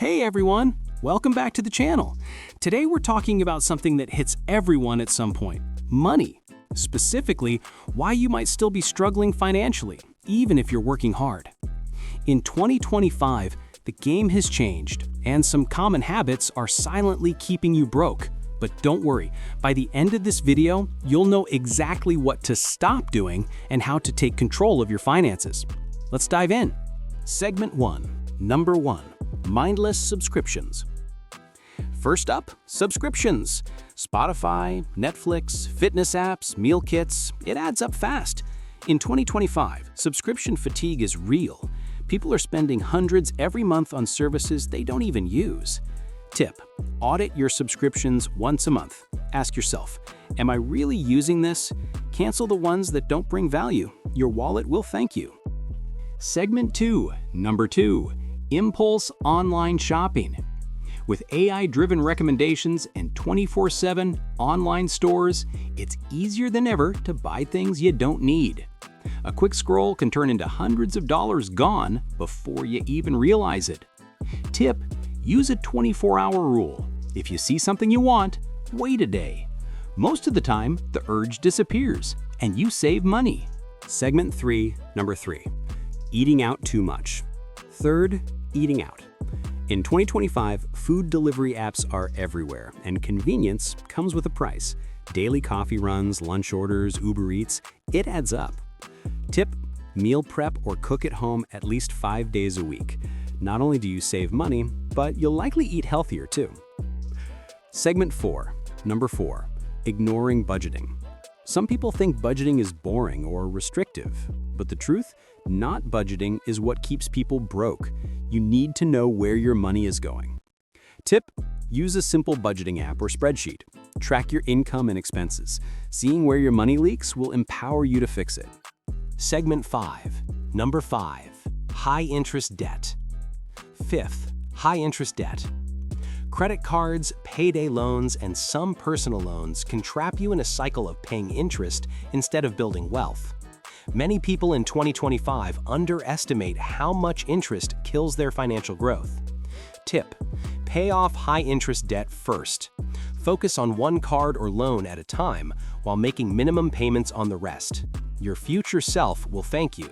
Hey everyone, welcome back to the channel. Today we're talking about something that hits everyone at some point, money. Specifically, why you might still be struggling financially, even if you're working hard. In 2025, the game has changed, and some common habits are silently keeping you broke. But don't worry, by the end of this video, you'll know exactly what to stop doing and how to take control of your finances. Let's dive in. Segment 1, Number 1. Mindless subscriptions. First up, subscriptions. Spotify, Netflix, fitness apps, meal kits, it adds up fast. In 2025, subscription fatigue is real. People are spending hundreds every month on services they don't even use. Tip: audit your subscriptions once a month. Ask yourself, am I really using this? Cancel the ones that don't bring value. Your wallet will thank you. Segment 2, Number 2. Impulse online shopping. With AI-driven recommendations and 24/7 online stores, it's easier than ever to buy things you don't need. A quick scroll can turn into hundreds of dollars gone before you even realize it. Tip: use a 24-hour rule. If you see something you want, wait a day. Most of the time, the urge disappears, and you save money. Segment 3, Number 3. Eating out too much. Third, eating out. In 2025, food delivery apps are everywhere, and convenience comes with a price. Daily coffee runs, lunch orders, Uber Eats, it adds up. Tip: meal prep or cook at home at least 5 days a week. Not only do you save money, but you'll likely eat healthier too. Segment 4, Number 4. Ignoring budgeting. Some people think budgeting is boring or restrictive, but the truth? Not budgeting is what keeps people broke. You need to know where your money is going. Tip: use a simple budgeting app or spreadsheet. Track your income and expenses. Seeing where your money leaks will empower you to fix it. Segment 5, Number 5. High-interest debt. Fifth, high-interest debt. Credit cards, payday loans, and some personal loans can trap you in a cycle of paying interest instead of building wealth. Many people in 2025 underestimate how much interest kills their financial growth. Tip: pay off high-interest debt first. Focus on one card or loan at a time while making minimum payments on the rest. Your future self will thank you.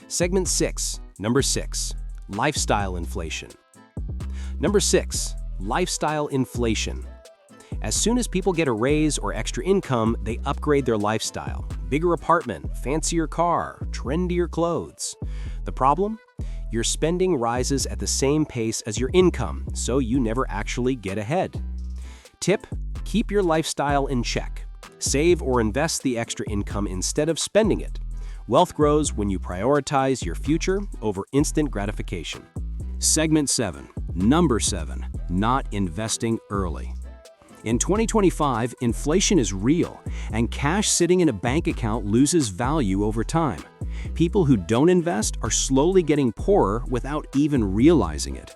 Segment 6, Number 6. Lifestyle inflation. Number 6. Lifestyle inflation. As soon as people get a raise or extra income, they upgrade their lifestyle. Bigger apartment, fancier car, trendier clothes. The problem? Your spending rises at the same pace as your income, so you never actually get ahead. Tip: keep your lifestyle in check. Save or invest the extra income instead of spending it. Wealth grows when you prioritize your future over instant gratification. Segment 7, Number 7. Not investing early. In 2025, inflation is real, and cash sitting in a bank account loses value over time. People who don't invest are slowly getting poorer without even realizing it.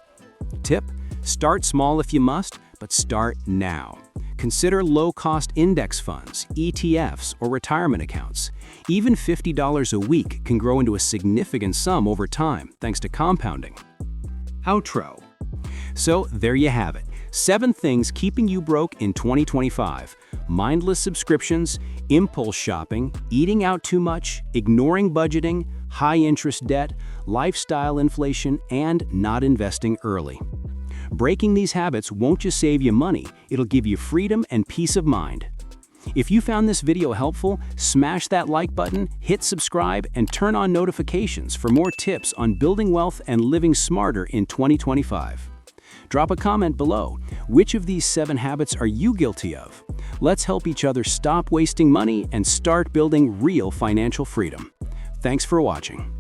Tip: start small if you must, but start now. Consider low-cost index funds, ETFs, or retirement accounts. Even $50 a week can grow into a significant sum over time, thanks to compounding. Outro. So there you have it. 7 things keeping you broke in 2025. Mindless subscriptions, impulse shopping, eating out too much, ignoring budgeting, high-interest debt, lifestyle inflation, and not investing early. Breaking these habits won't just save you money, it'll give you freedom and peace of mind. If you found this video helpful, smash that like button, hit subscribe, and turn on notifications for more tips on building wealth and living smarter in 2025. Drop a comment below. Which of these 7 habits are you guilty of? Let's help each other stop wasting money and start building real financial freedom. Thanks for watching.